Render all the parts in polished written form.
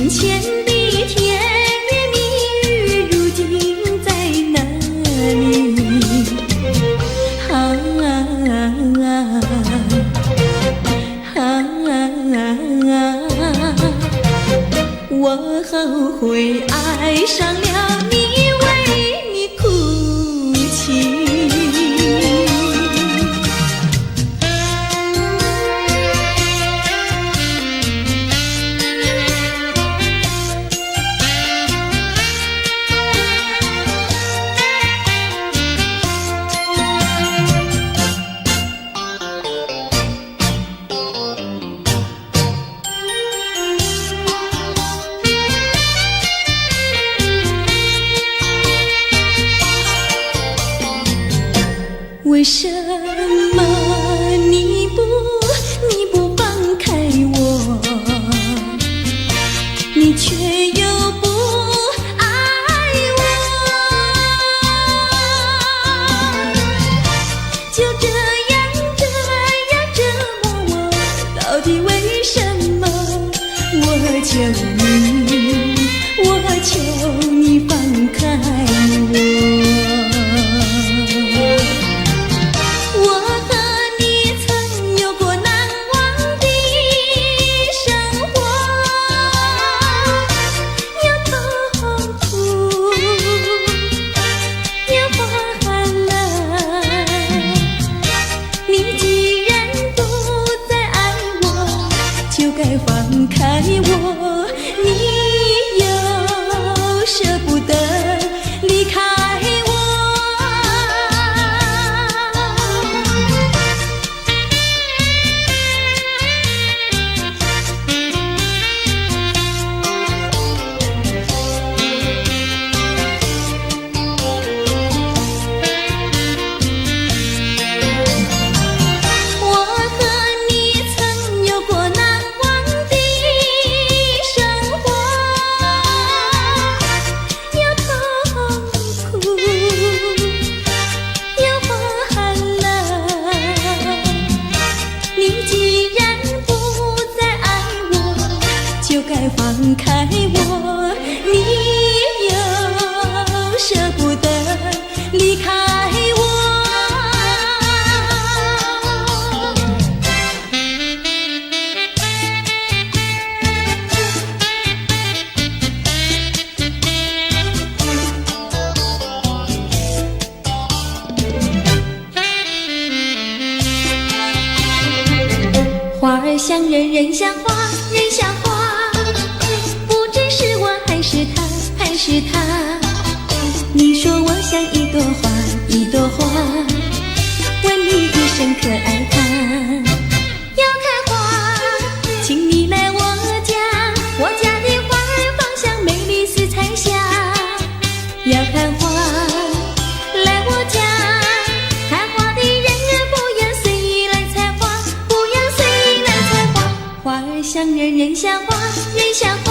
前的甜言蜜语，如今在哪里？我后悔爱上了你，为你哭泣。为什么你不放开我？你却又不爱我，就这样折磨我，到底为什么？我求你放开我。放开我，你又舍不得离开我。放开我，你又舍不得离开我。花儿像人，人像花，人像花。是他，你说我像一朵花，一朵花，问你一声可爱它。要开花，请你来我家，我家的花儿芳香美丽似彩霞。要看花，来我家，看花的人不要随意来采花，不要随意来采花。花儿像人，人像花，人像花。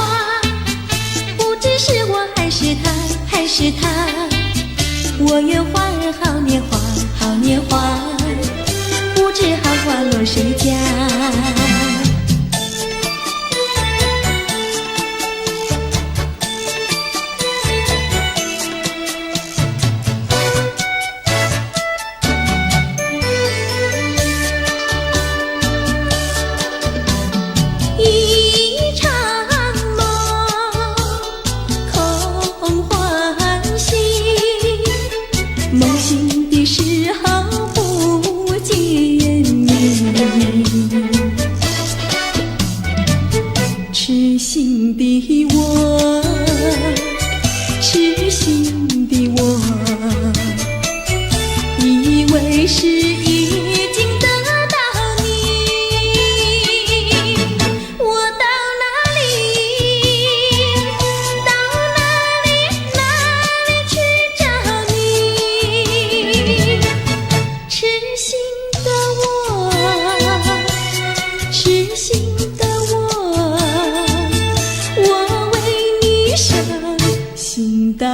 是我还是他，我愿花儿好年华，好年华，不知好花落谁家。梦醒的时候不见你，痴心的我，痴心的我，以为是已经得到你，我到哪里去找你？痴心的我，痴心的我为你伤心到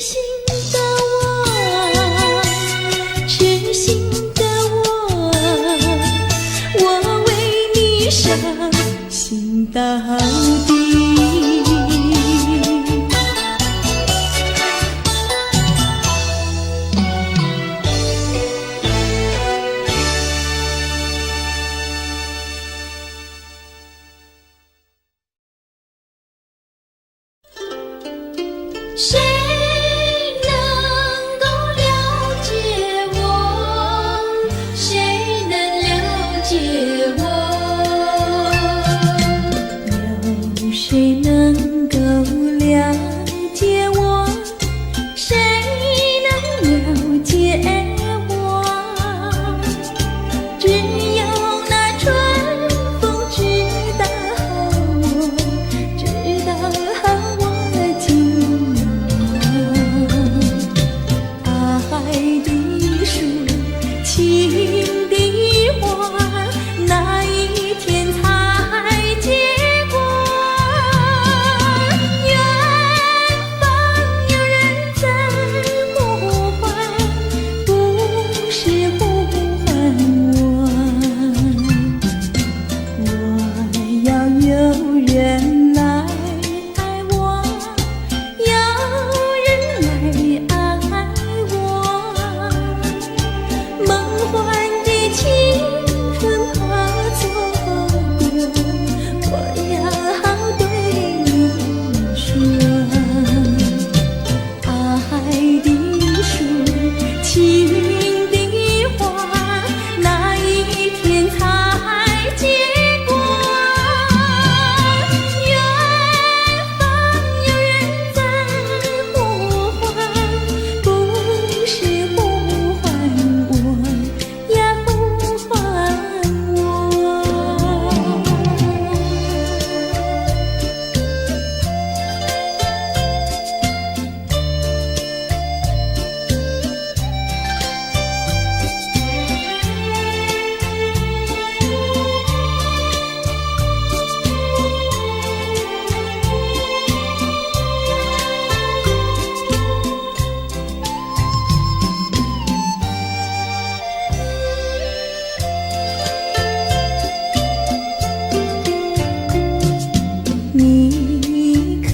心的我，痴心的我，我为你伤心到底。谁能够了解我？谁能了解我？有谁能够了解我？谁能了解我？只有那春风知道我，知道我今爱的树，情的花，哪一天才结果？远方有人在呼唤，不是呼唤我。我要有人来爱我，有人来爱我。梦幻的青春怕错过，我要对你说，爱的树，情的花，哪一天才结果？远方有人在呼唤，不是呼唤我，要呼唤我。你可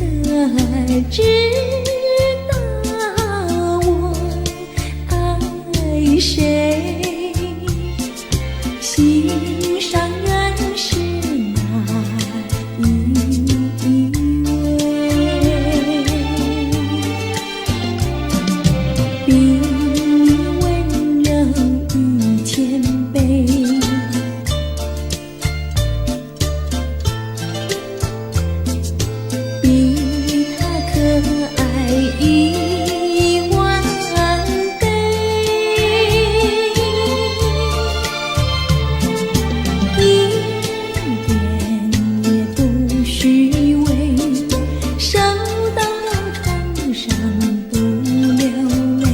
知道我爱谁？心上人是哪一位？比你温柔与谦卑，比他可爱10000倍，一点也不虚伪，受到了创伤不流泪，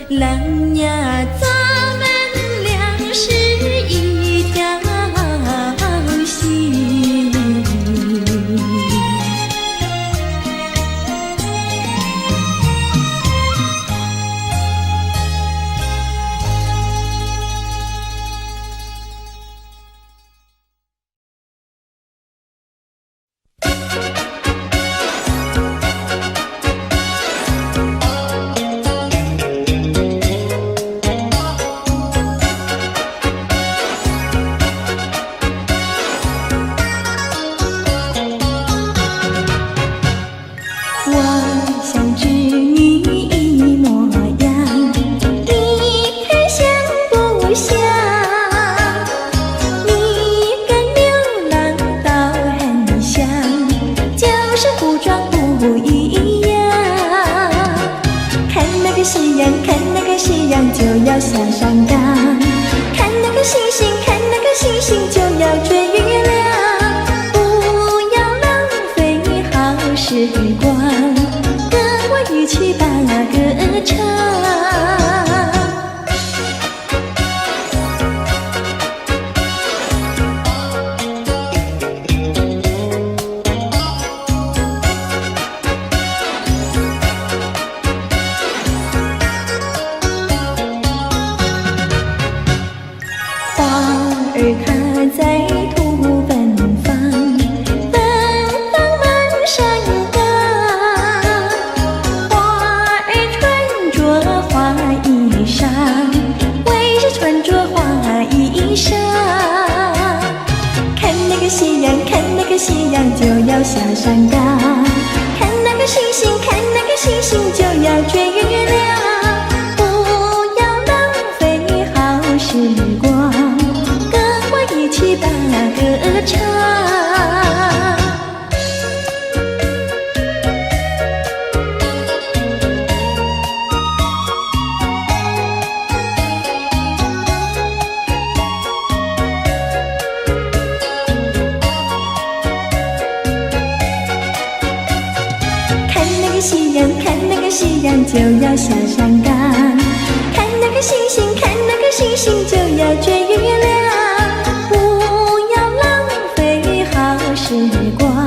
郎呀，咱们俩是一条心。我想知你模样，你看像不像？你跟牛郎倒很像，就是服装不一样。看那个夕阳，看那个夕阳就要下山岗，看那个星星，看那个星星就要追月亮。时光，跟我一起把歌唱。花儿它在土奔放。看那个夕阳，看那个夕阳就要下山岗，看那个星星，看那个星星就要追月亮。不要浪费好时光，跟我一起把歌唱。夕阳，看那个夕阳就要下山岗，看那个星星，看那个星星就要追月亮。不要浪费好时光，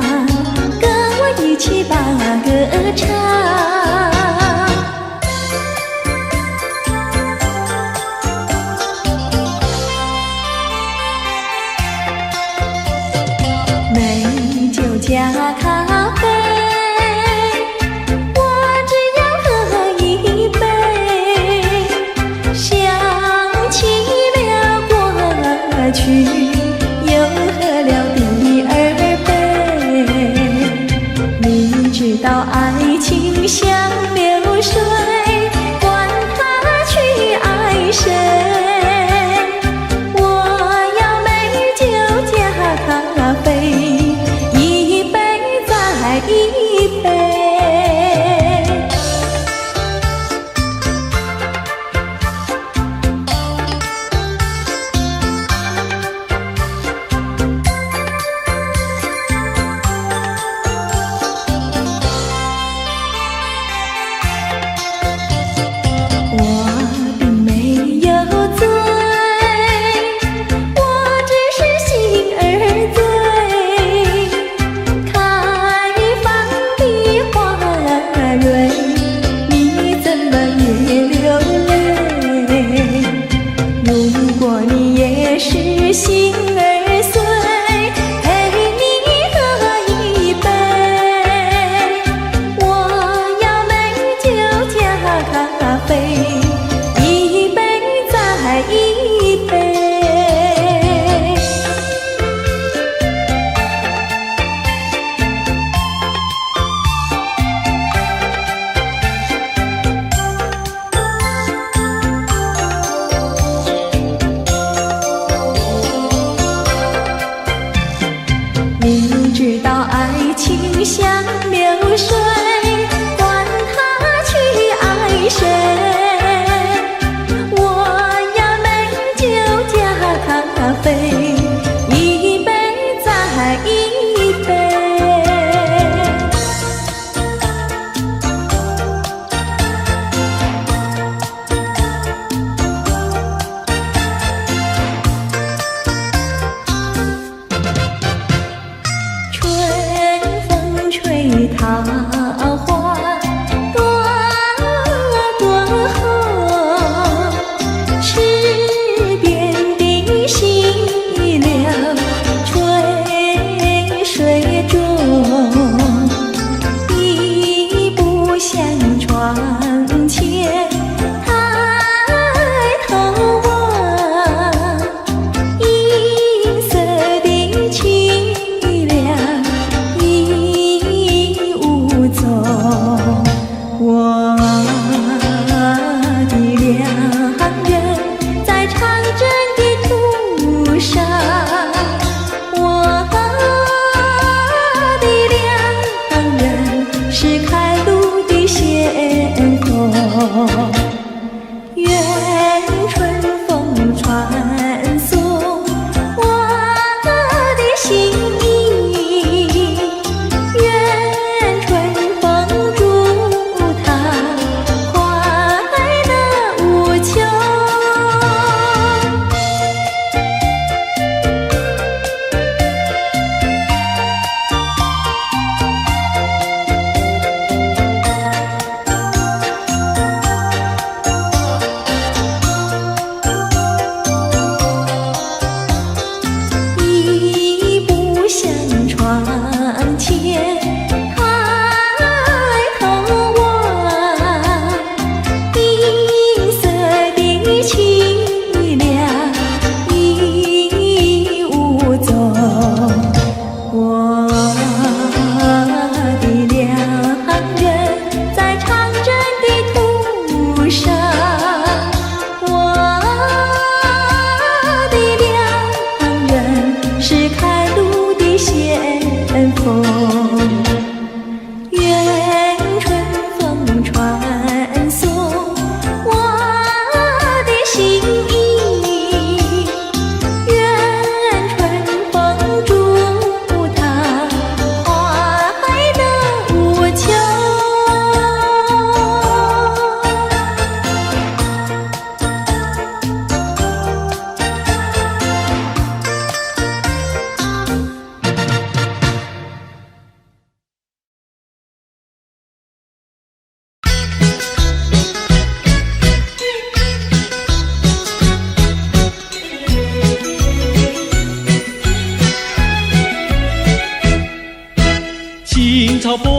跟我一起把歌唱。美酒加咖啡，我只要喝一杯。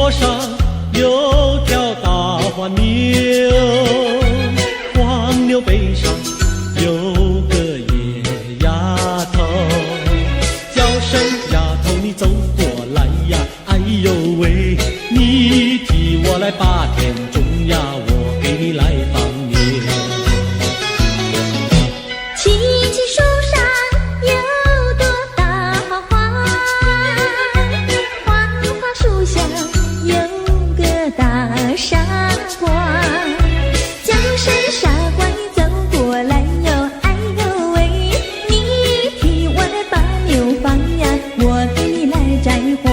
坡上有条大黄牛，黄牛背上有个野丫头，叫声丫头你走过来呀，哎呦喂，你替我来把田种呀，我给你来放牛。青青树上有朵大花花，花花树下有个大傻瓜，叫声傻瓜你走过来哟，哎呦喂，你替我来把牛放呀，我给你来摘花。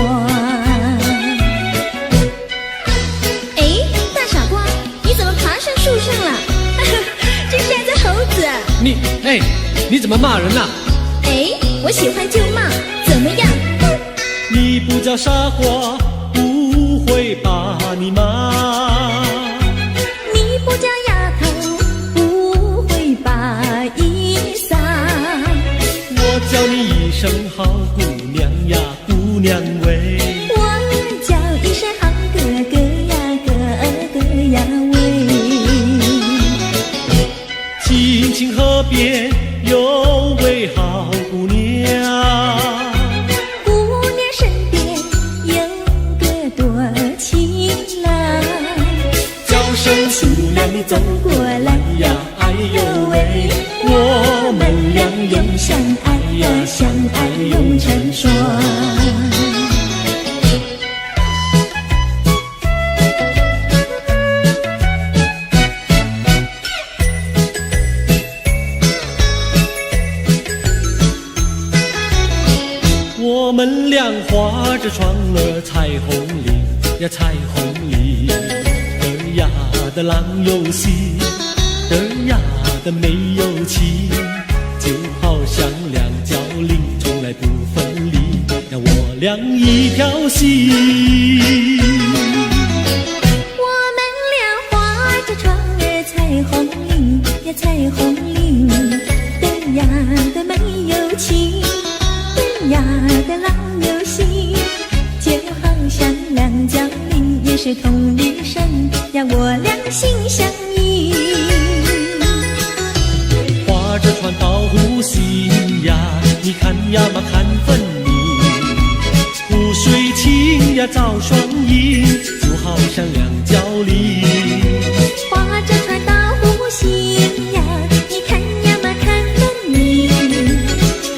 哎，大傻瓜，你怎么爬上树上了？这呆子猴子！你怎么骂人呐？哎，我喜欢就骂，怎么样？你不叫傻瓜，不会把你骂。你不叫丫头，不会把衣撒。我叫你一声好姑娘呀，姑娘喂。我叫一声好哥哥呀，哥哥呀喂。青青河边有位好姑娘，姑娘身边有个多情郎，叫声姑娘你走过来呀，哎呦喂，我们俩永相爱呀，相爱永成双。我们俩划着船儿彩虹里呀，彩虹里儿呀的郎有喜，儿呀的没有妻，就好像两角铃从来不分离呀，我俩一条心。我们俩划着船儿彩虹里呀，彩虹里儿呀的没有情，呀的郎有喜，就好像两角铃也是同一声呀，我俩心相依。划着船到湖心呀，你看呀嘛看分明，湖水清呀照双影，就好像两角铃。划着船到湖心呀，你看呀嘛看分明，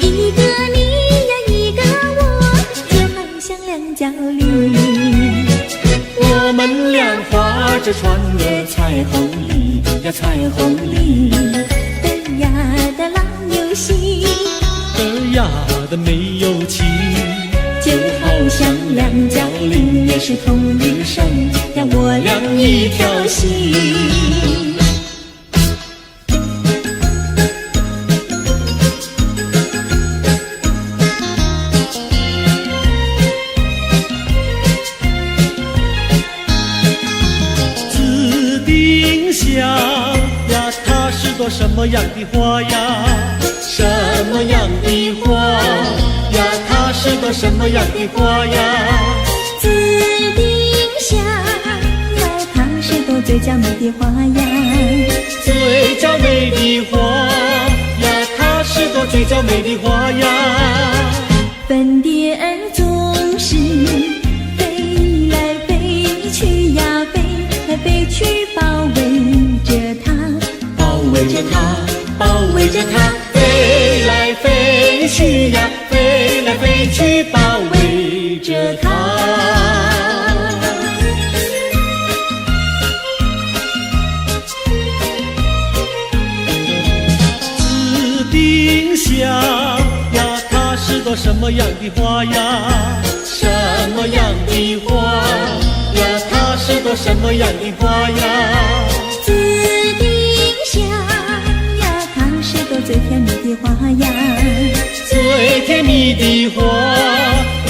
一个你呀一个我，就好像两角铃。我们俩划着船儿彩虹里呀，彩虹里儿呀的郎有喜，儿呀的没有妻，就好像两角铃也是同一声呀，我俩一条心。呀，它是朵什么样的花呀？什么样的花呀？它是朵什么样的花呀？紫丁香呀，它是朵最娇美的花呀。最娇美的花呀，它是朵最娇美的花呀。粉蝶儿总是飞来飞去呀，飞来飞去包围着它，包围着它，包围着它，飞来飞去呀，飞来飞去包围着它。紫丁香呀，它是朵什么样的花呀？什么样的花呀？它是朵什么样的花呀？紫丁香呀，它是朵最甜蜜的花呀。最甜蜜的花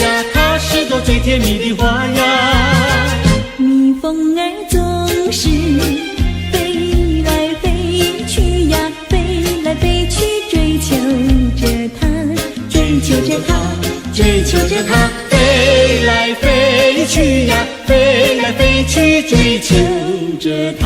呀，它是朵最甜蜜的花呀。蜜蜂儿总是飞来飞去呀，飞来飞去追求着它，追求着它，追求着它，飞来飞去呀，飞着它。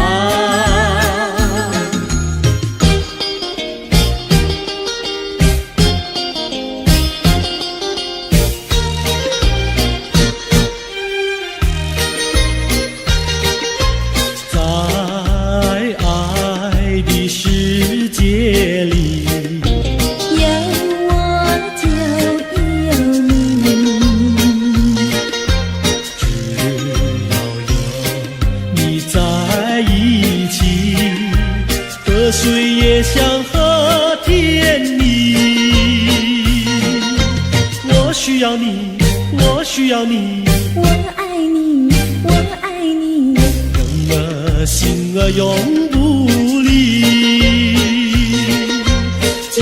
在爱的世界里，有我就有你，只要有你在一起，河水也像和甜蜜。我需要你，我需要你，我爱你，我爱你，人儿心儿永不离，就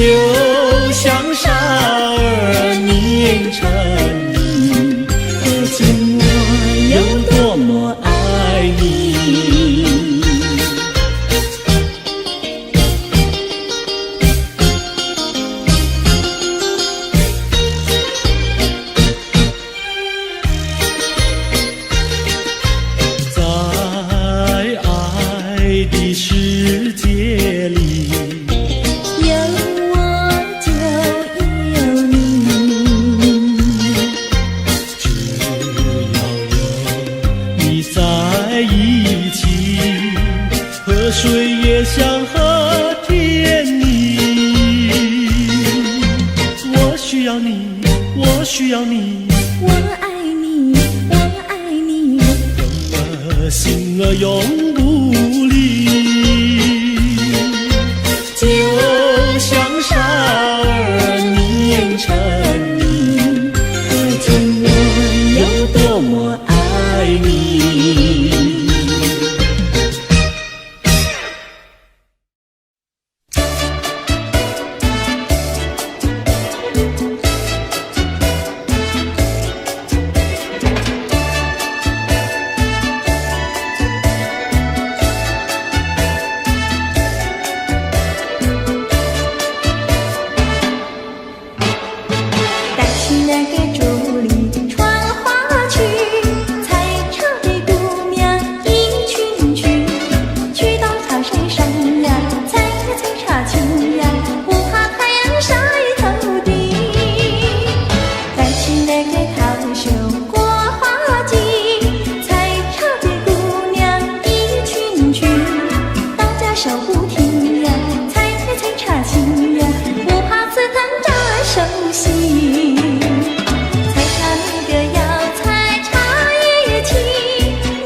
像傻儿黏成泥，可见我有多么爱你。在爱的世界里，有我就有你，只要有你在一起，河水也像和甜蜜。我需要你，我需要你，我爱你，我爱你，心儿永不离，就像傻儿黏成泥，可见我有多么爱你。带起那个竹林穿花去，采茶的姑娘一群群，去到茶山上呀，采呀采茶青呀，不怕太阳晒头顶。带起那个桃袖过花季，采茶的姑娘一群群，大家手不停呀，采呀采茶青呀，不怕刺疼扎手心。采茶那个要采茶叶青，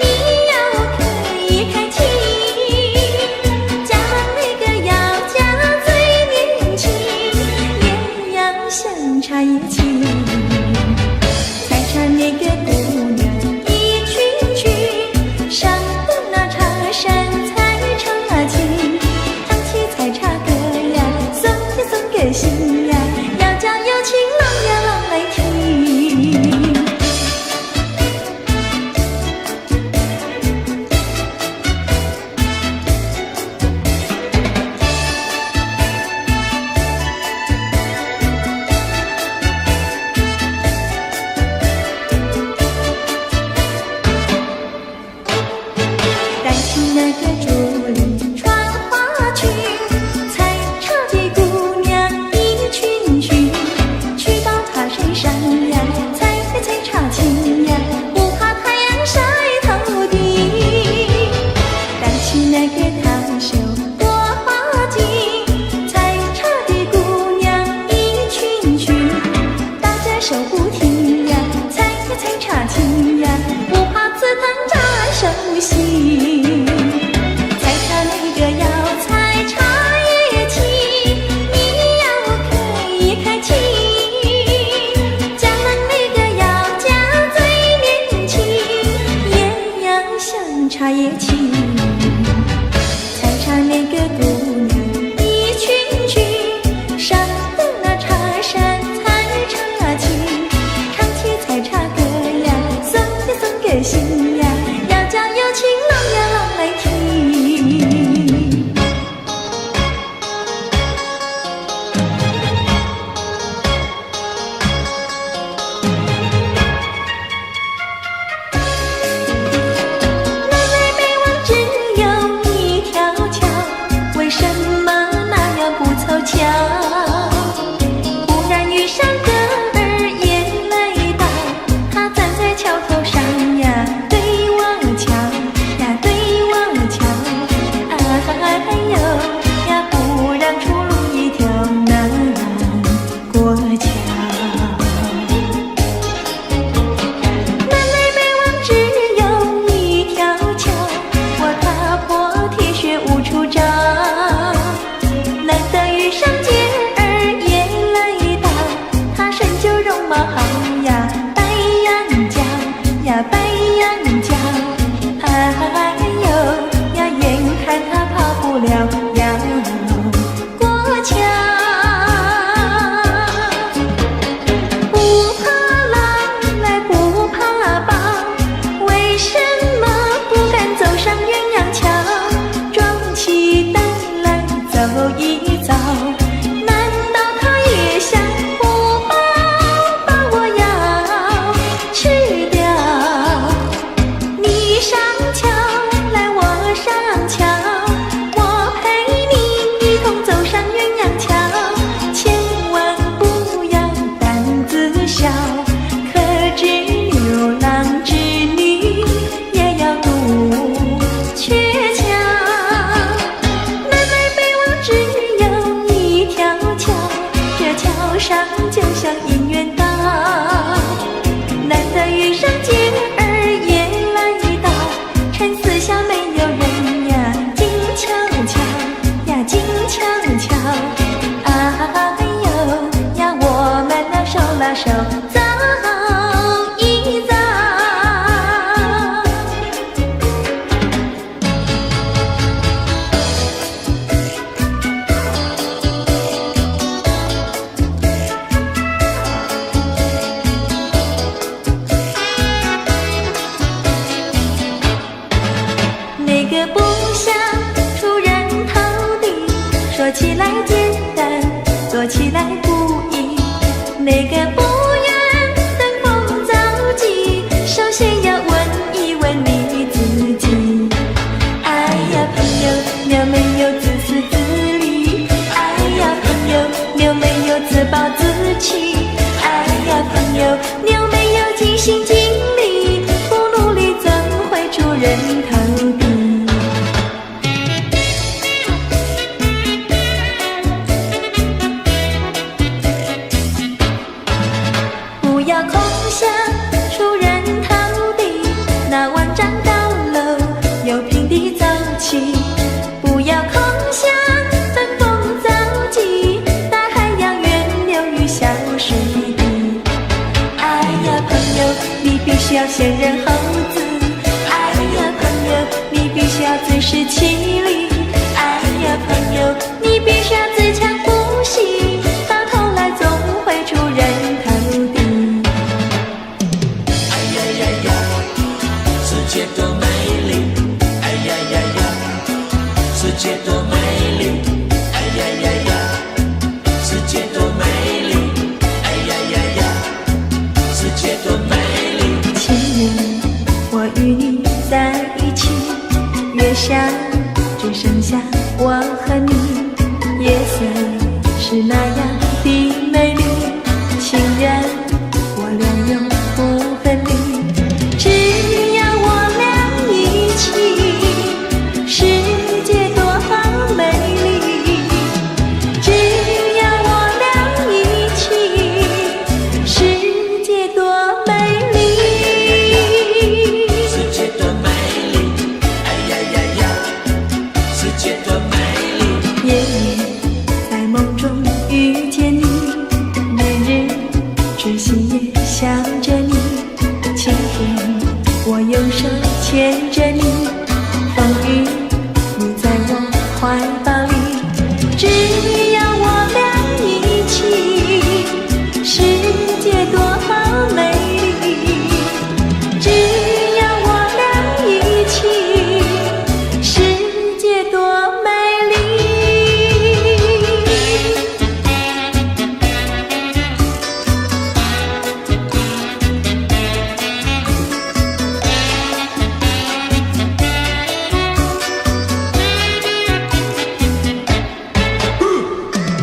你要可以开启；嫁那个要嫁最年轻，也要像茶叶青。采茶那个姑娘一群群，上的那茶山采茶青，唱起采茶歌呀，送呀送给新呀，要叫有情郎呀郎来听。带起那个竹林穿花去，采茶的姑娘一群群，去到茶山上呀，采呀采茶青呀，不怕太阳晒头顶。带起那个桃袖过花季，采茶的姑娘一群群，大家手不停呀，采呀采茶青呀，不怕刺疼扎手心。采茶那个要采茶叶青，你要可以开启；嫁那个要嫁最年轻，也要像茶叶青。采茶说起来简单，做起来不易。那个不愿登峰造极，首先要问一问你自己。哎呀，朋友，你有没有自私自利？哎呀，朋友，你有没有自暴自弃？哎呀，朋友，你有没有尽心尽力？不努力怎会出人头地？不要空想出人头地，那万丈高楼由平地造起。不要空想登峰造极，大海要源流于小水滴。哎呀，朋友，你必须要先人后子。哎呀，朋友，你必须要自食其力。哎呀，朋友，你必须要自强不息，到头来总会出人头地。哎呀呀呀，世界多美丽！哎呀呀呀，世界多美丽！哎呀呀呀，世界多美丽！哎呀呀呀，世界多美丽！情人，我与你在一起，月下只剩下我和你，夜色是那样的美丽，情人，我俩永不分离。只要我俩一起，世界多美丽。只要我俩一起，世界多美丽。世界多美丽！哎呀呀呀，世界多美丽！夜夜在梦中遇见你，每日只心也想着你。晴天我用手牵着你，风雨你在我怀抱里。只要我俩一起，世界多美丽。只要我俩一起，世界多美丽。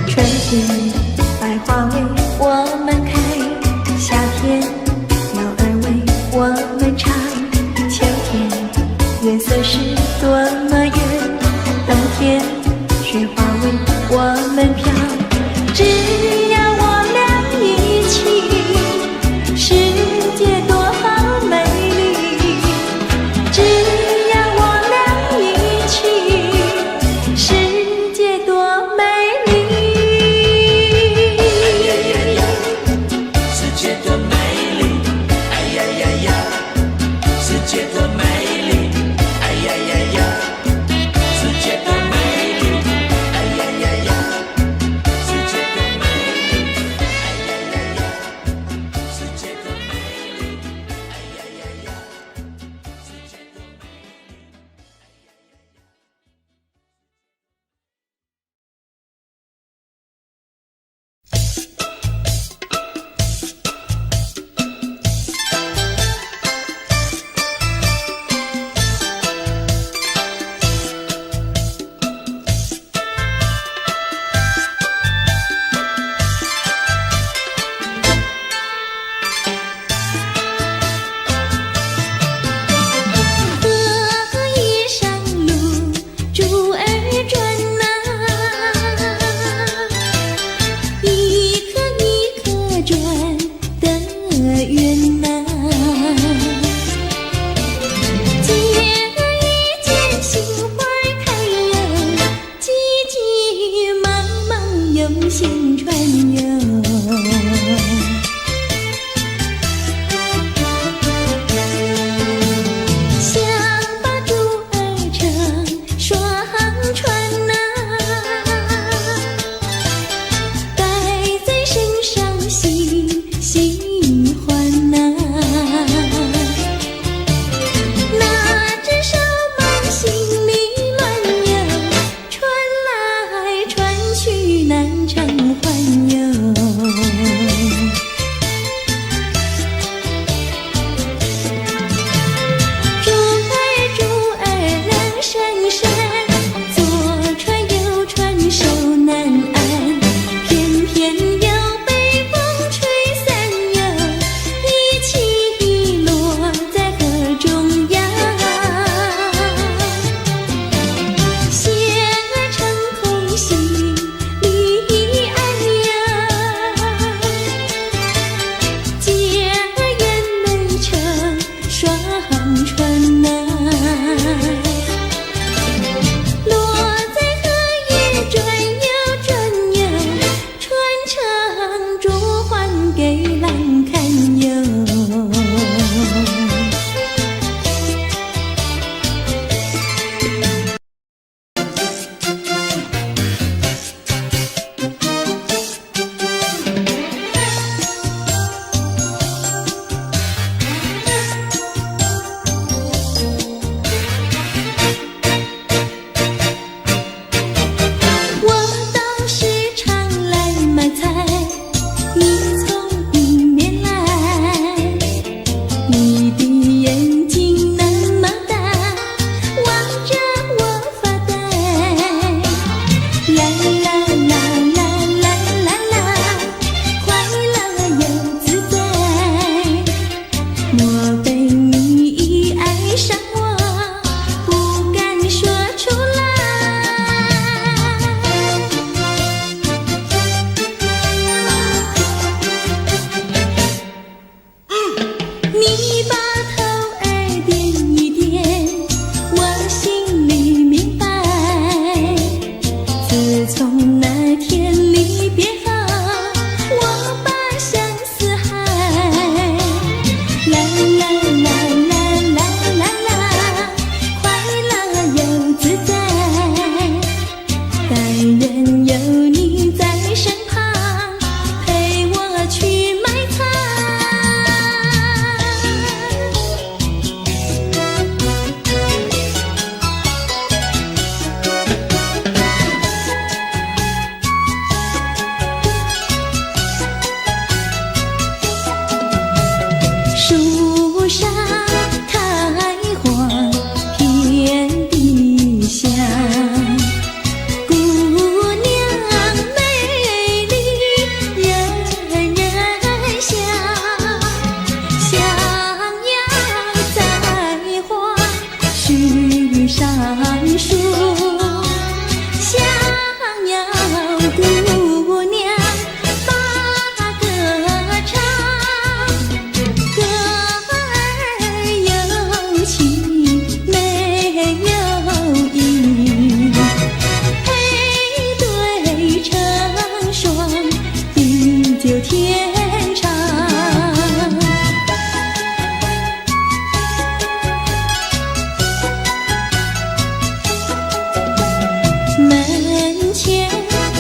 春天百花为我们开，夏天鸟儿为我们唱，秋天月色是多么圆，冬天雪花为我们飘。只要我俩一起，世界多美丽。只要我俩一起，世界多美丽。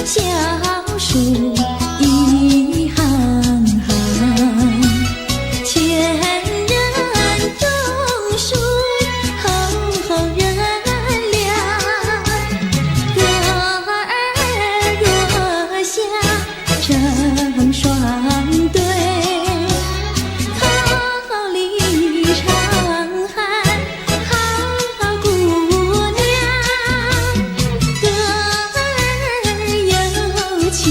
小树一行行，前人种树，后人粮。歌儿歌下成双对，桃李长喊好姑娘。歌儿有情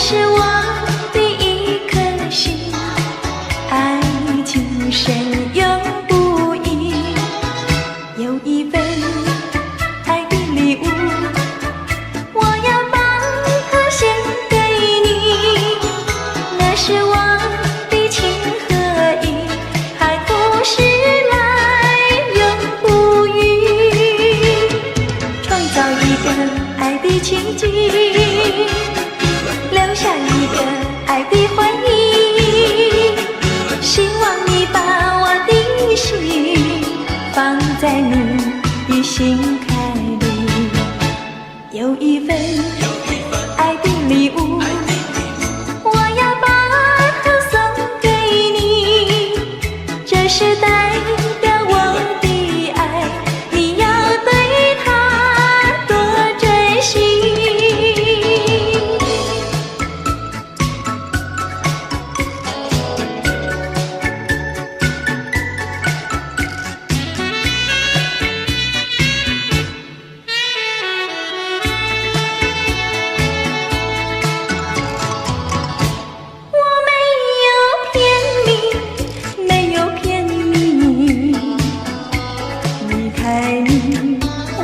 是我的一颗心，爱情深永不移。有一份爱的礼物，我要把它献给你，那是我的情和意，海枯石烂永不渝，创造一个爱的奇迹，留下一个爱的回忆，希望你把我的心放在你的心坎里。有一份爱的礼物，我要把它送给你，这是代表我的爱，你要对它多珍惜。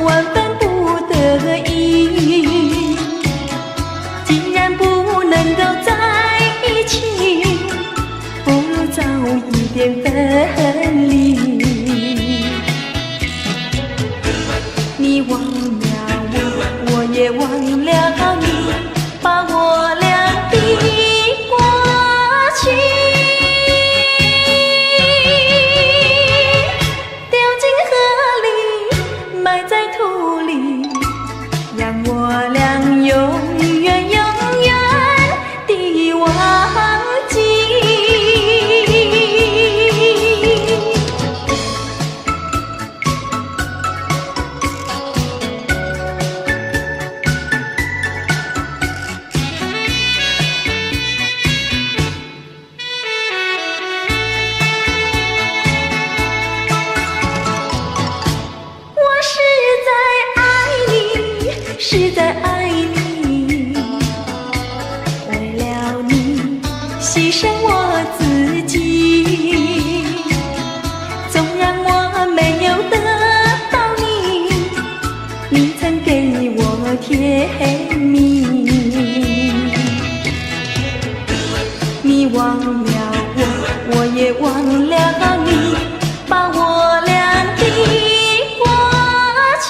万分不得已，既然不能够在一起，不如早一点分离。你忘了我，我也忘了你，把我俩的过去埋在土里，让我俩永远永远地忘记。是在爱你，为了你牺牲我自己，纵然我没有得到你，你曾给我甜蜜。你忘了我，我也忘了你，把我俩的过去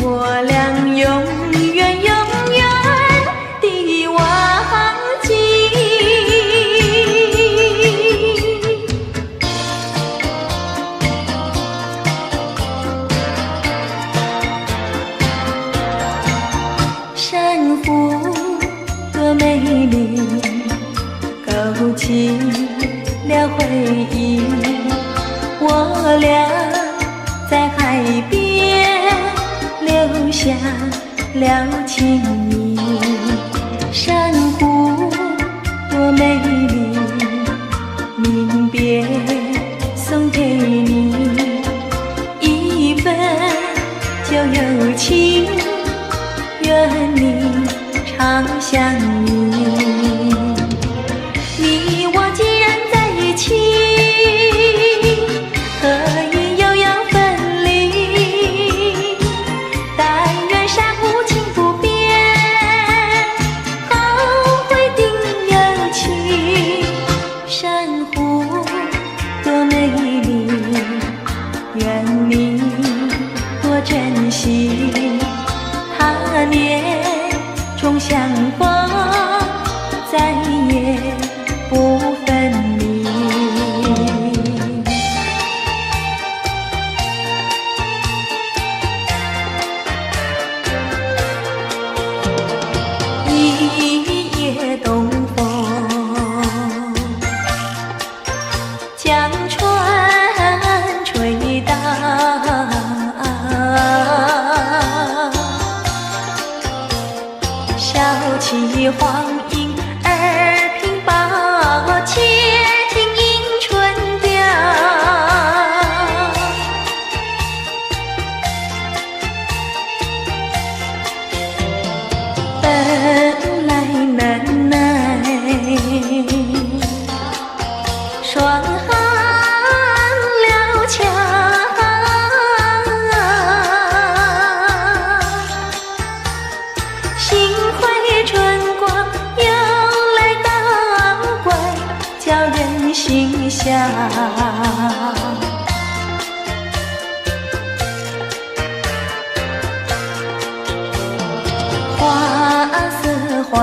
我俩永远永远地忘记。珊瑚多美丽，勾起了回忆，我俩在海边留下了情谊。珊瑚多美丽，临别送给你一份旧友情，愿你常相依。你我既然在一起，何以又要分离？但愿山无情不变，好会定有情。珊瑚多美丽，愿你多珍惜。他年重相逢。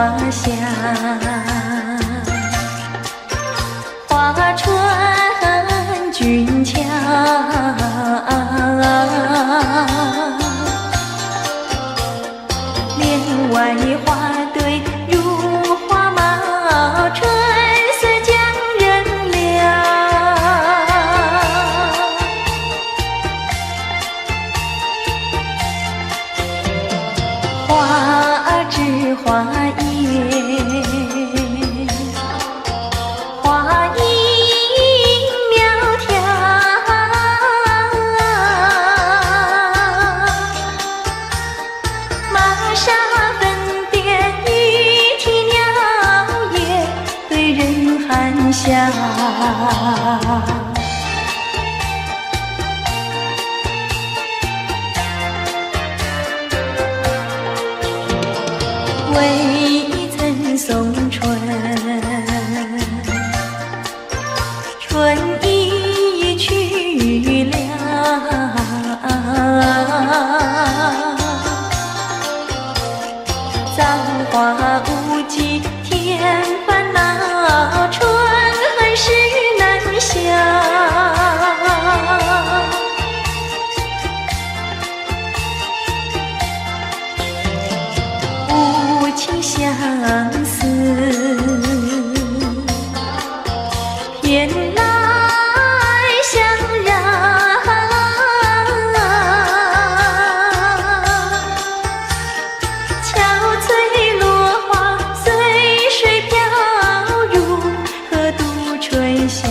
花香，花穿俊俏，帘外花对如花茂，春色将人撩。花枝花叶，花影苗条，玛莎粉点玉啼鸟也对人含笑。未曾送春，春已去了。造化无极添烦恼，春恨事难消。情相思，偏来相让。憔悴落花随水飘，如何度春宵？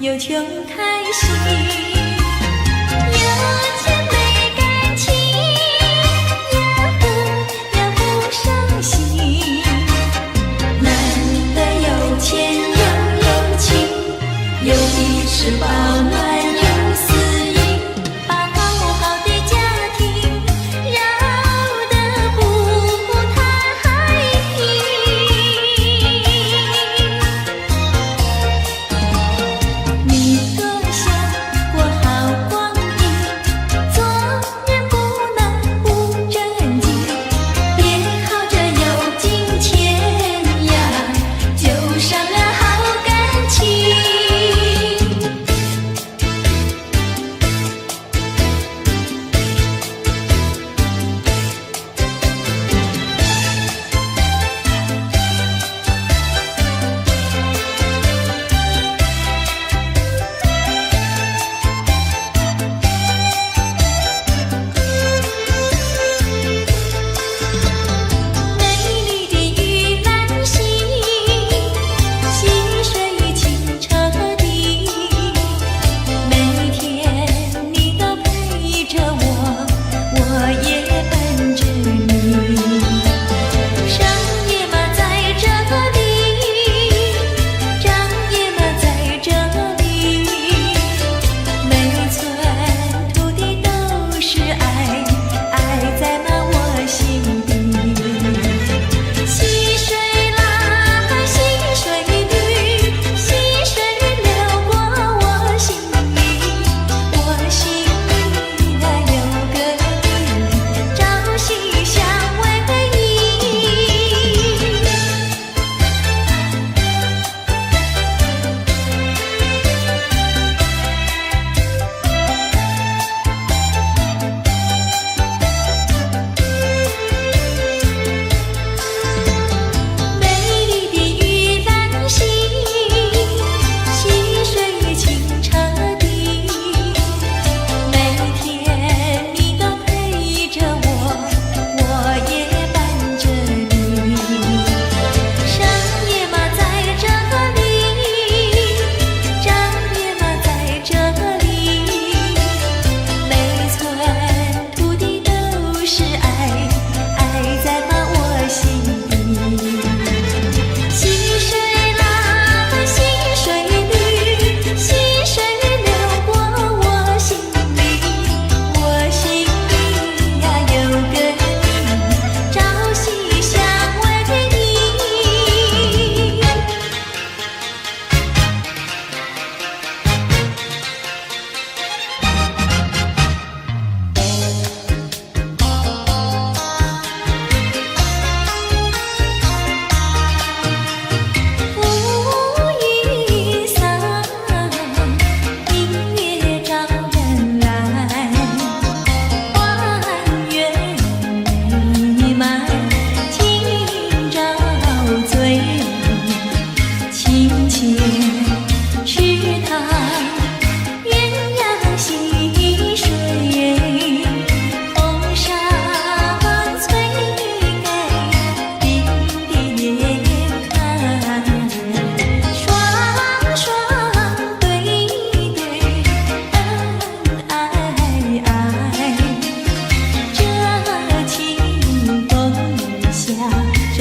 有穷开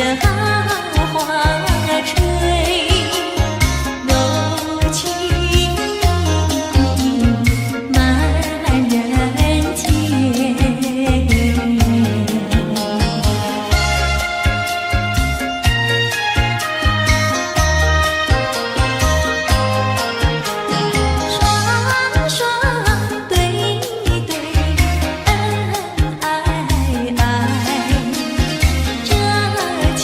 着好花吹，柔情满人间。双双对对，恩恩爱爱，这情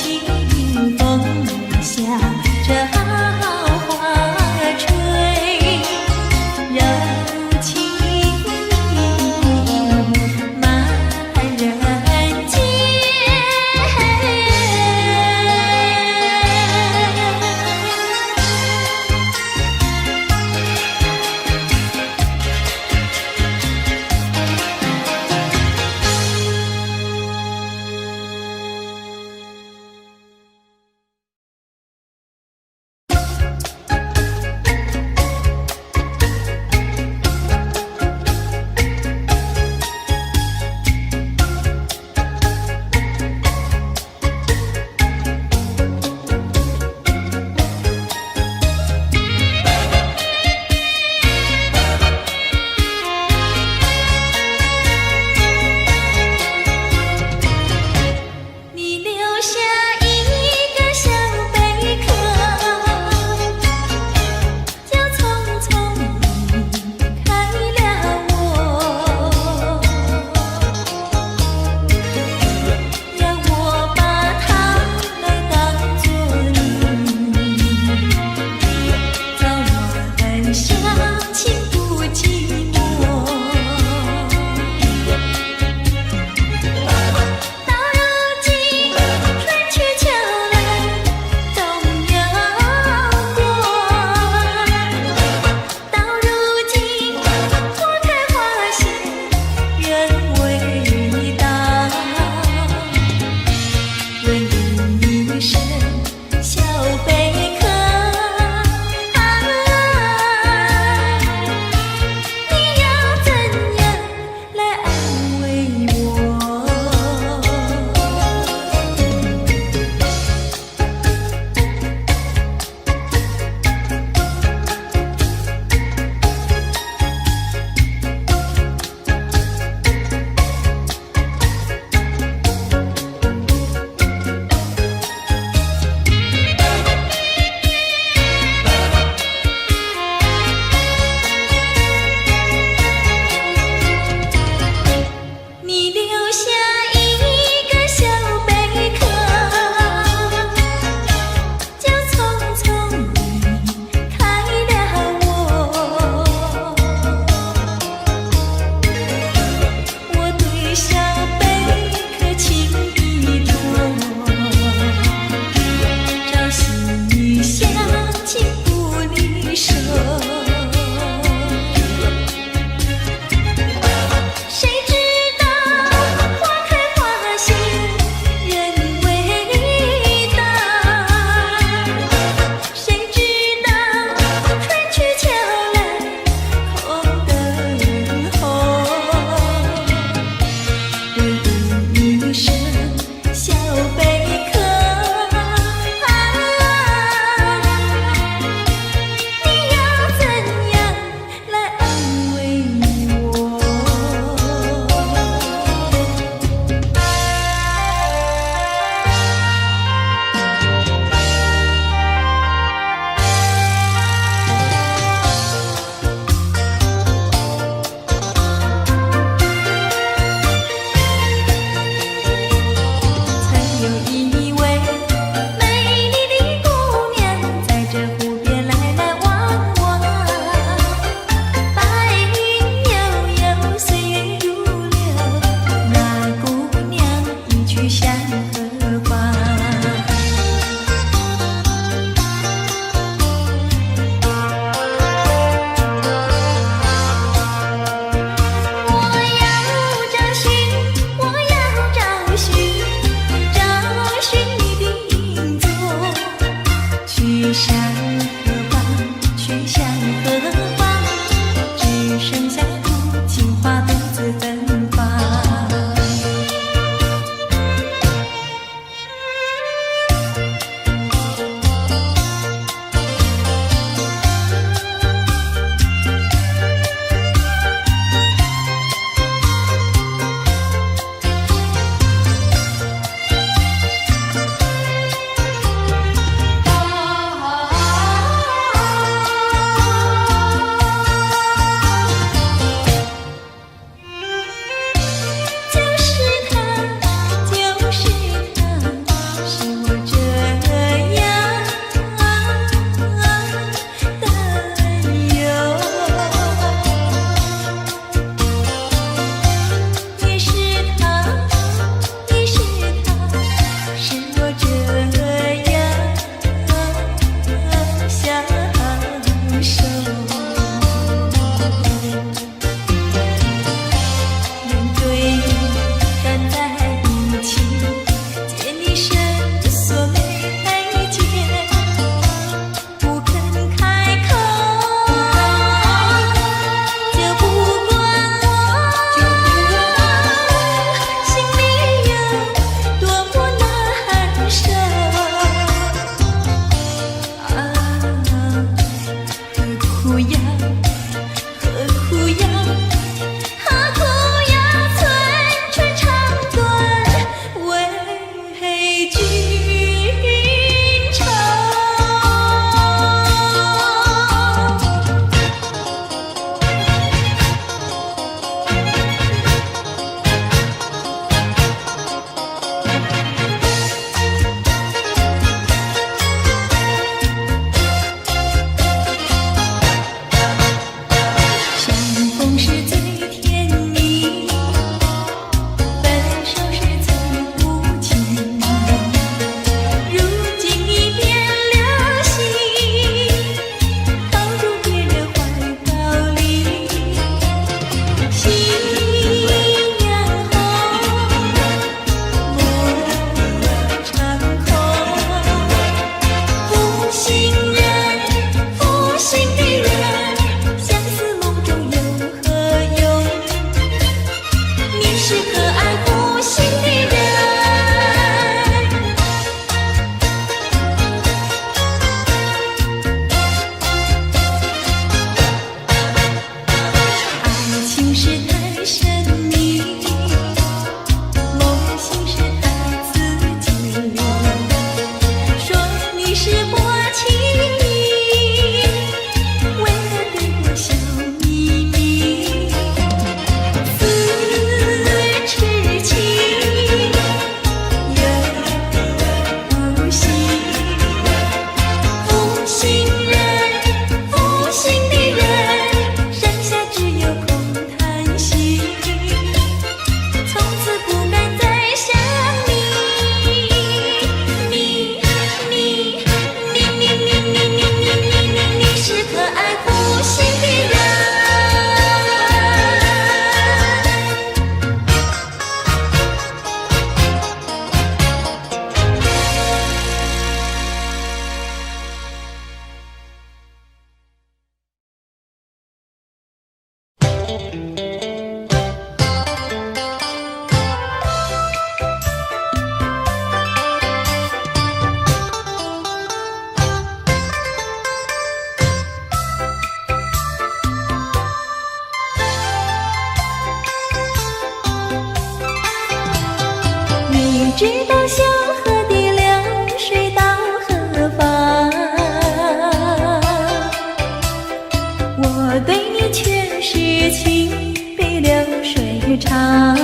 长。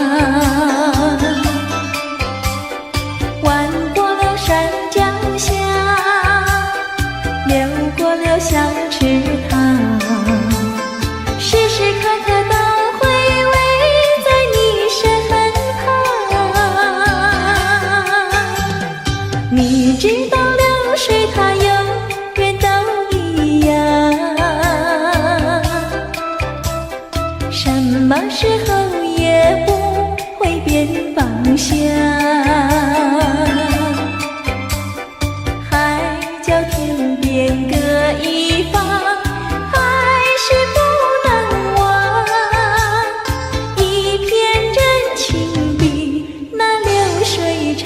弯过了山脚下，流过了小池塘，时时刻刻都回味在你身旁。你知道流水它永远都一样，什么时候也不会变方向。海角天边各一方，还是不能忘。一片真情比那流水长。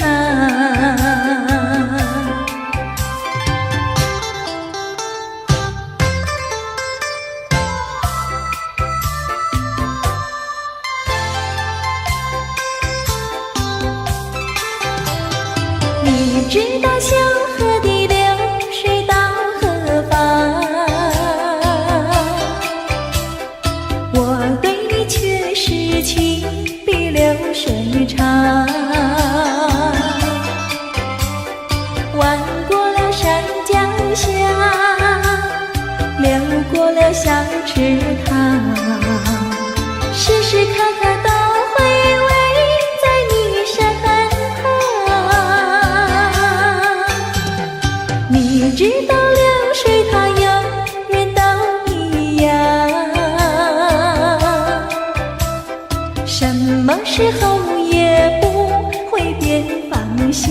你知道小河的流水到何方？我对你却是情比流水长。弯过了山脚下，流过了小池塘，时时刻刻都回味在你身旁。你知道流水它永远都一样，什么时候也不会变方向。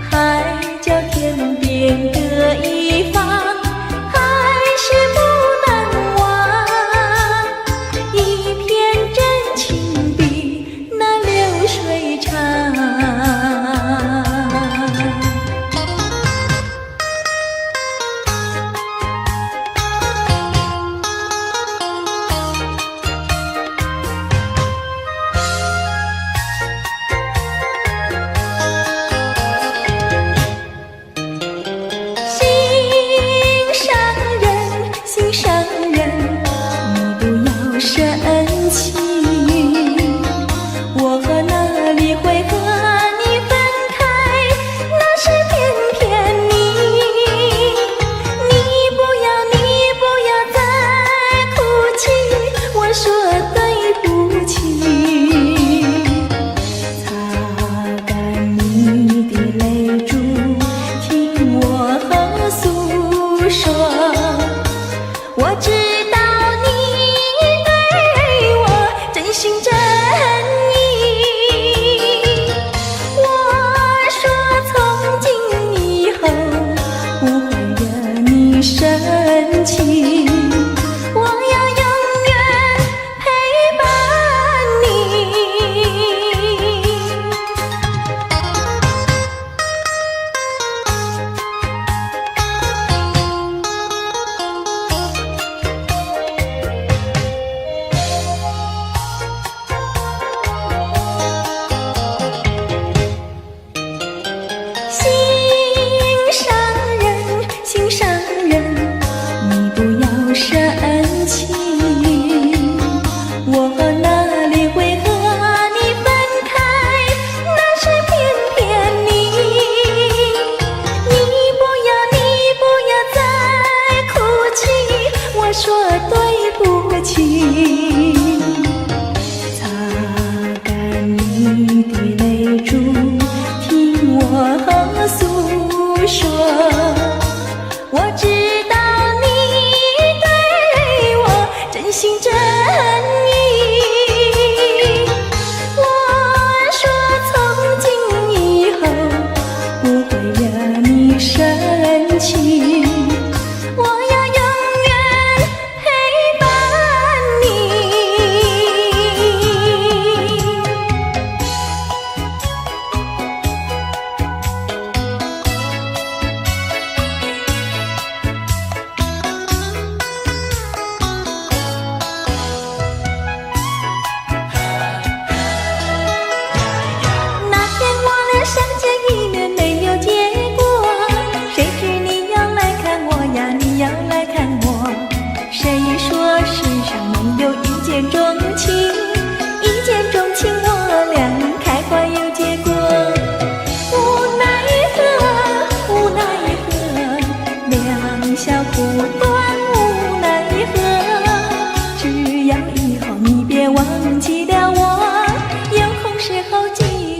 海角天边各一方，还是不能忘。一片真情比那流水长。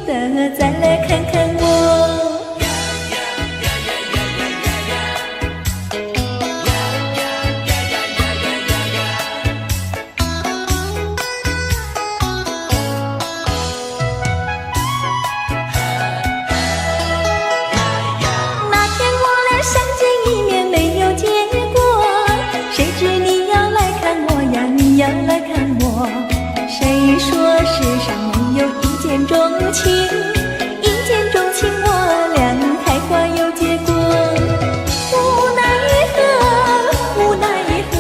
得再来看看我。那天我俩相见一面没有结果，谁知你要来看我呀，你要来看我。谁说世上没有一见钟情，一见钟情我俩开花有结果。无奈何，无奈何，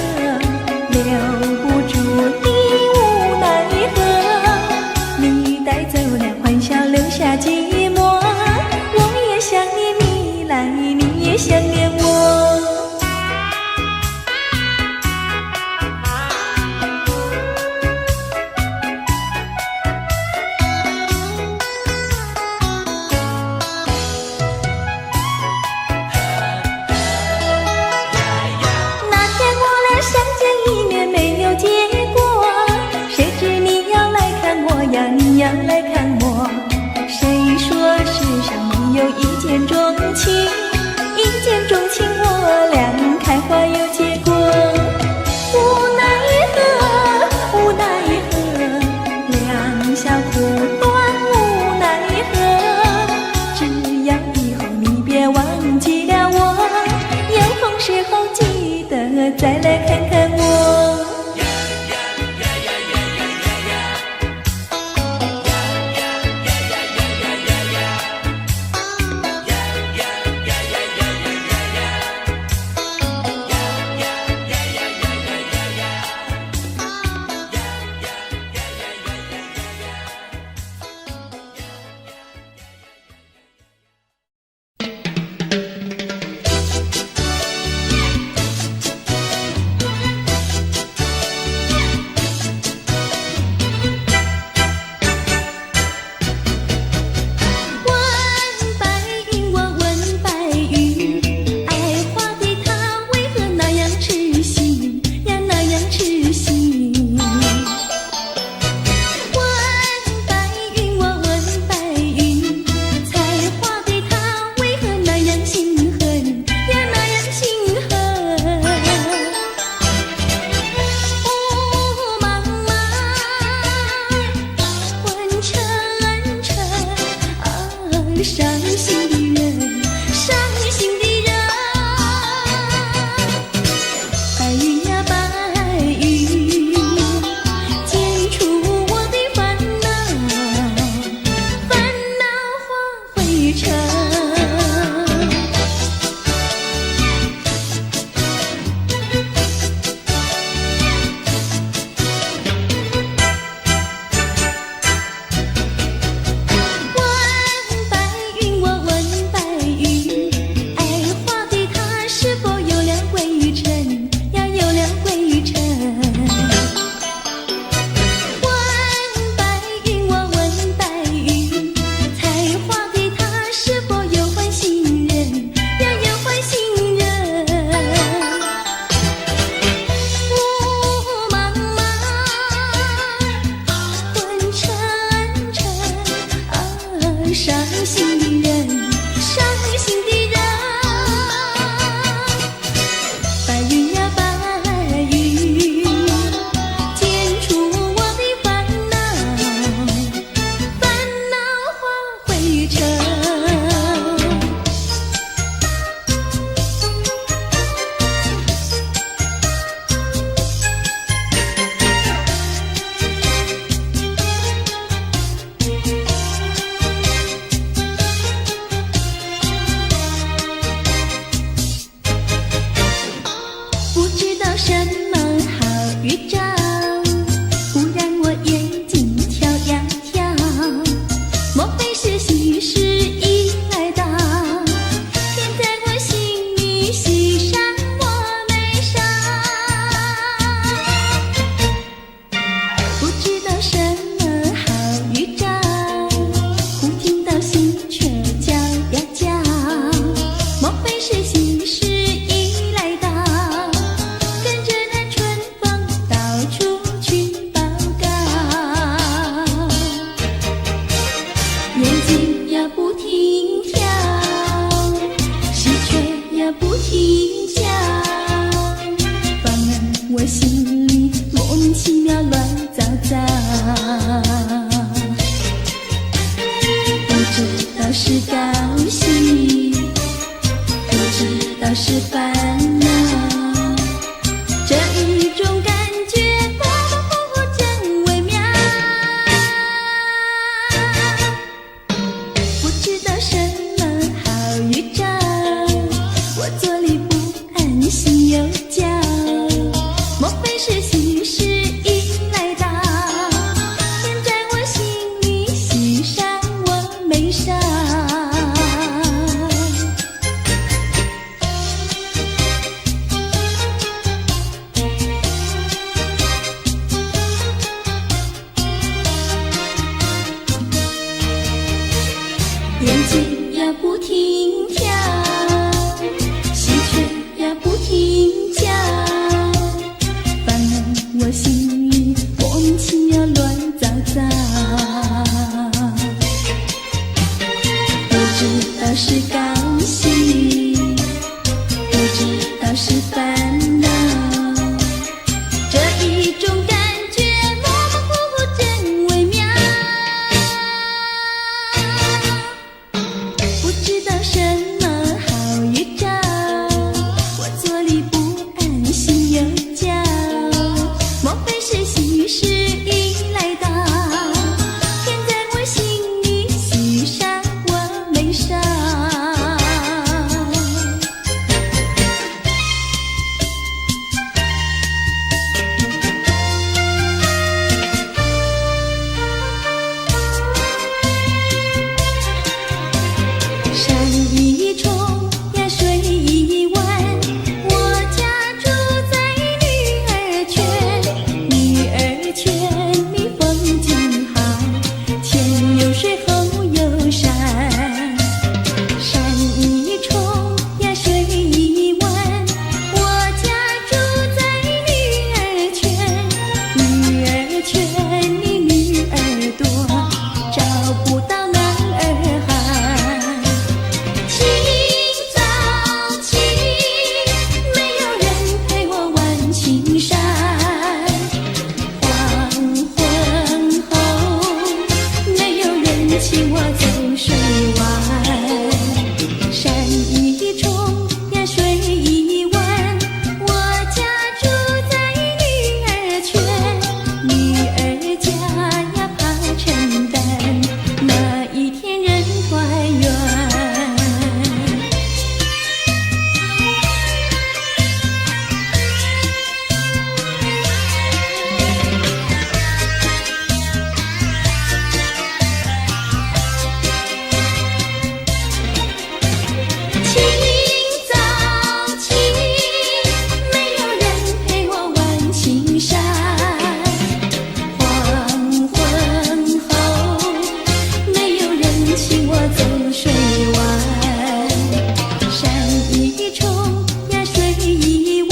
留不住你，无奈何，你带走了欢笑，留下寂寞。我也想念你来，你也想念我。相见一面没有结果，谁知你要来看我呀，你要来看我。谁说世上没有一见钟情，一见钟情我俩开花有结果。无奈何，无奈何，两小苦短，无奈何，只要以后你别忘记了我，有空时候记得再来看看我。伤心的人，伤心的人，白云呀白云，剪出我的烦恼，烦恼化灰尘。伤心的人，伤心的人，白云呀白云，剪出我的烦恼，烦恼化灰尘。是高兴，不知道是烦恼。这一种感觉模模糊糊真微妙，不知道什么好预兆，我坐立不安，心又焦。莫非是喜事已来到？天在我心里，喜上我眉梢。眼睛呀不停跳，喜鹊呀不停叫，烦恼我心里莫名其妙乱糟糟。不知道是高兴，不知道是烦恼，这一种感觉模模糊糊真微妙。不知道什么好预兆，我坐立不安，心又焦。莫非是喜事已来到？天在我心里，喜上我眉梢。山一重呀水一弯，我家住在女儿圈。女儿圈里风景好，前有水后有山。山一重呀水一弯，我家住在女儿圈。女儿圈里女儿多，找不到男儿汉。清早起，没有人陪我玩青山。黄昏后，没有人请我走水湾。山一重呀水一弯，我家住在女儿圈。女儿家呀怕承担，那一天人团圆。清早起，没有人陪我玩青山。黄昏后，没有人请我走水湾。山一重呀水一弯，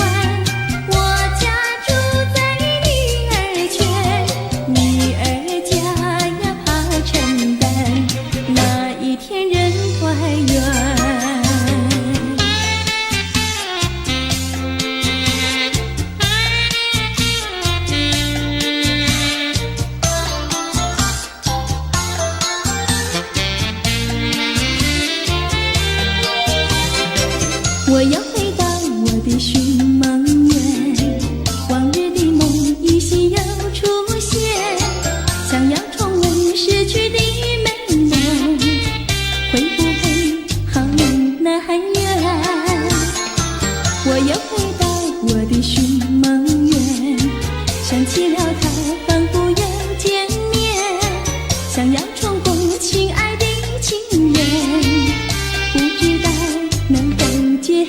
我家住在女儿圈。女儿家呀怕承担，那一天人团圆。我要回到我的寻梦园，往日的梦依稀又出现，想要重温逝去的美梦，会不会好离那很远？我又回到我的寻梦园，想起了他，仿佛又见面，想要重逢亲爱的情人，不知道能否见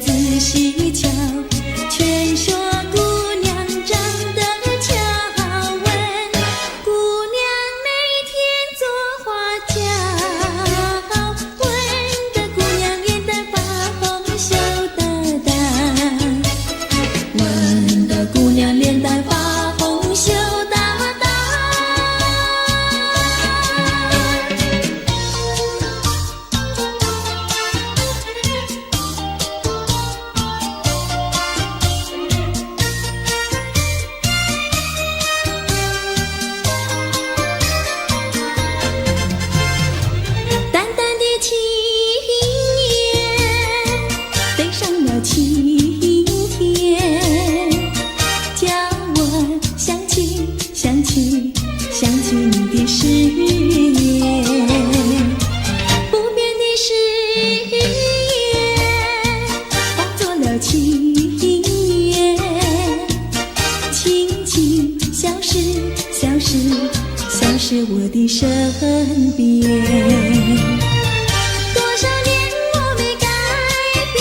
仔细瞧，全说姑娘长得俏。问姑娘每天做花轿，问的姑娘脸蛋发红羞答答，问的姑娘脸蛋发红羞答答。淡淡的青烟飞上了青天，叫我想起想起你的誓言，不变的誓言化作了情缘，轻轻消失我的身边。多少年我没改变，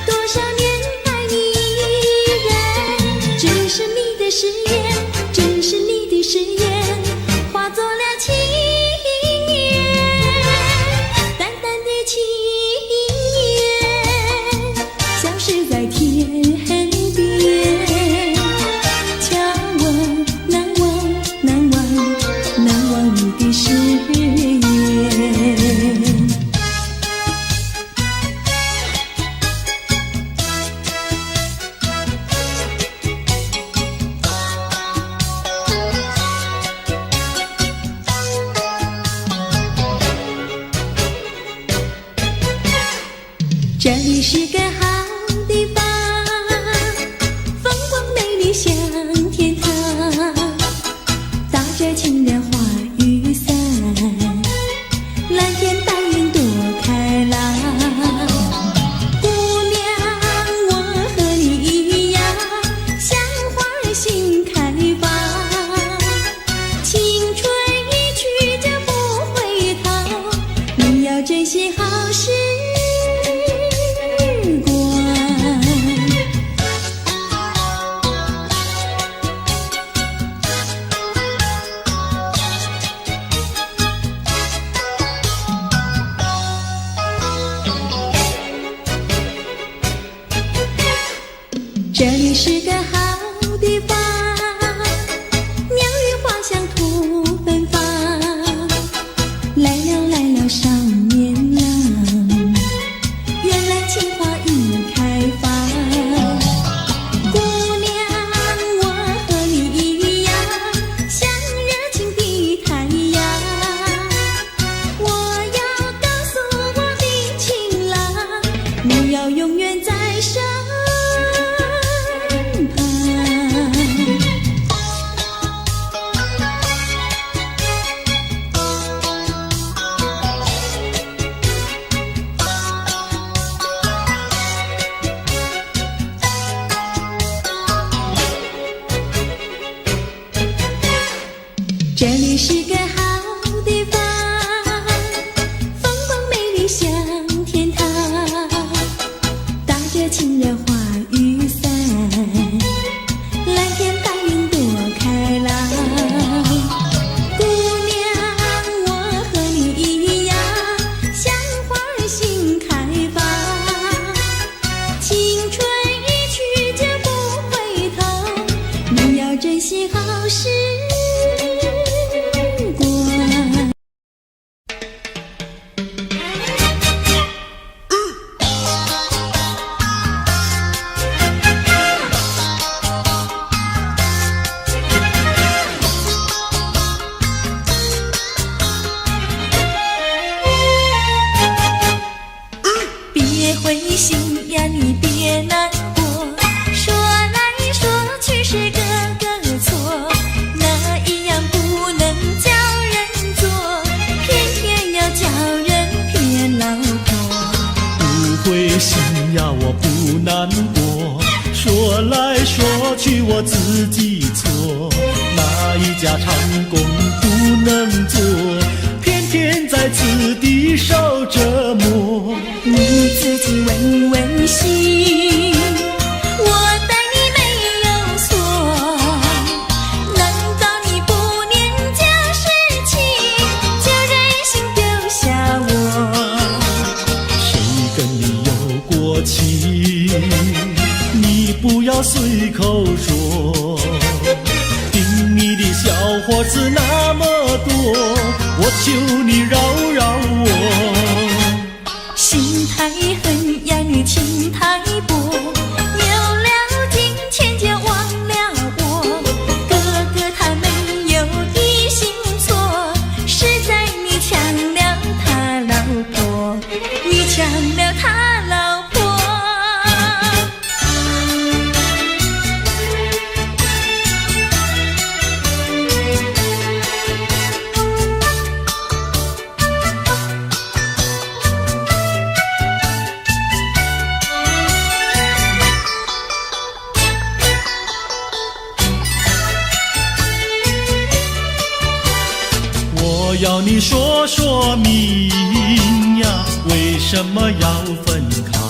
多少年爱你依然，只是你的誓言，只是你的誓言化作了情缘，淡淡的情缘消失在天边，叫我难忘你的誓言。这里是个好地方，风光美丽像天堂，打着情人花雨伞，蓝天白云多开朗。姑娘，我和你一样，像花儿心开放，青春一去就不回头，你要珍惜好时光。这里是个好地方，鸟语花香吐芬芳，来了少年郎，原来情花已开放。姑娘，我和你一样，像热情的太阳，我要告诉我的情郎，你要永远在身旁。这里是个好地方，风光美丽像天堂，打着情人花雨伞，蓝天白云多开朗。姑娘，我和你一样，像花儿心开放，青春一去就不回头，你要珍惜好时光。别灰心呀，你别难过，说来说去是个错，那一样不能叫人做，偏偏要叫人骗老婆。不灰心呀，我不难过，说来说去我自己错，哪一家长工不能做，偏天在此地受折磨。你自己问问心，我待你没有错，难道你不念旧事情，就任性丢下我？谁跟你有过情，你不要随口说，听你的小伙子那么多，我求你饶饶我。心太狠呀，你情太薄，有了金钱就忘了我。哥哥他没有一心错，是在你抢了他老婆，你抢了他老婆。我要你说说明呀，为什么要分开？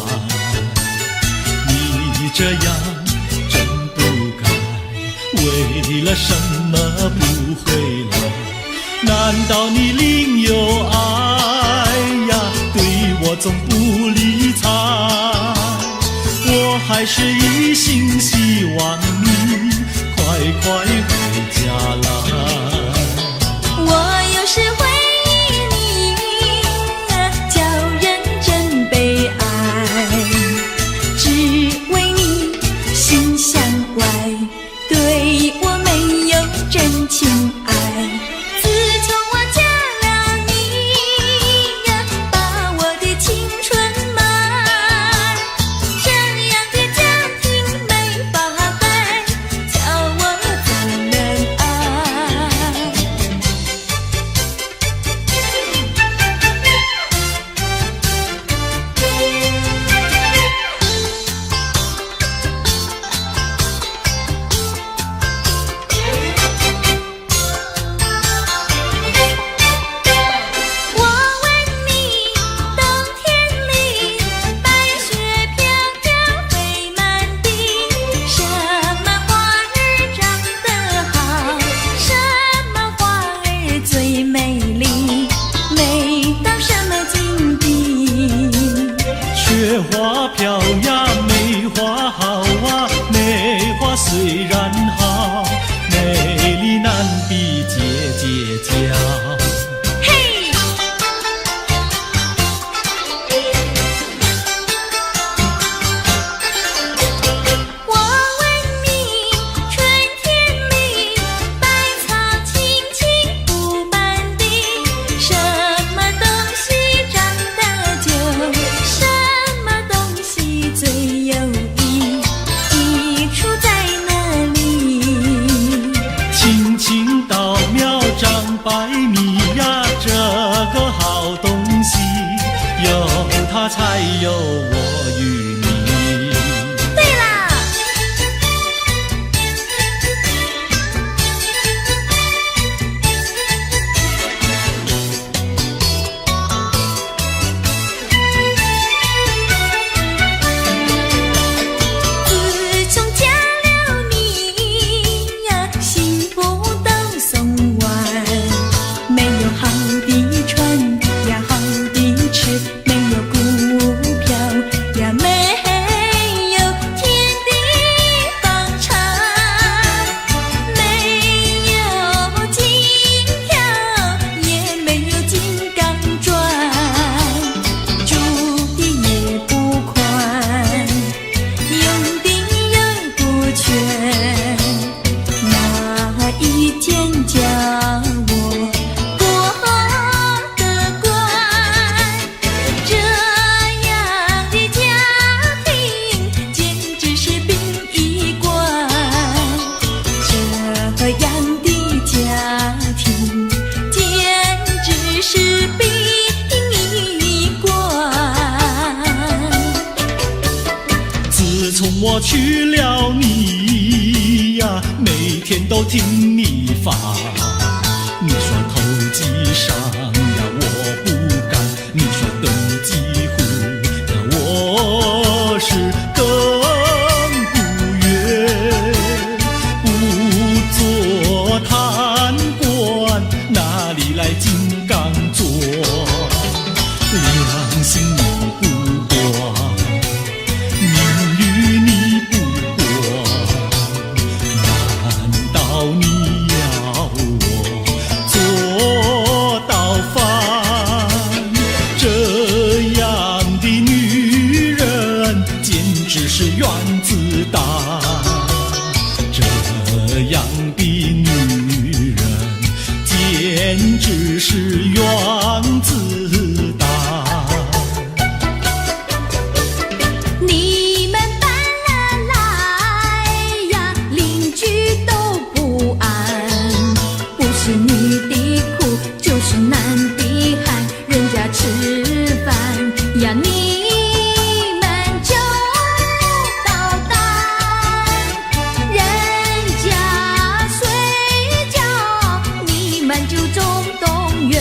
你这样真不该，为了什么不回来？难道你另有爱呀？对我总不理睬，我还是一心希望你快快回家来。我有时会忆你，叫人真悲哀，只为你心向外，对我没有真情爱。自从我嫁了你，把我的青春卖，这样的家庭没法待，叫我怎能爱？我问你，冬天里白雪飘飘飞满地，什么花儿长得好，什么花儿最美丽，美到什么境地？雪花飘呀，梅花好啊，梅花虽然好，美丽难比姐姐娇。嘿！我问你，春天里百草青青布满地，什么东西长得久，什么东西最有益，益处在哪里？青青稻苗长百米呀，这个好东西，有它才有我与你。对啦！自从嫁了你呀，幸福都送完，没有好的穿呀，好的吃，没有股票呀，没有天地方长，没有金条，也没有金刚钻，住的也不宽，用的又不全，哪一件叫我过得惯？这样的家庭简直是殡仪馆，这样的家庭简直是殡仪馆。自从我娶了你呀，每天都听你发，你说头几上呀，我直是原子弹。这样的女人简直是原子弹。你们搬了来呀，邻居都不安，不是女的苦，就是男的寒，人家吃饭呀，你们就捣蛋，人家睡觉，你们就总动员。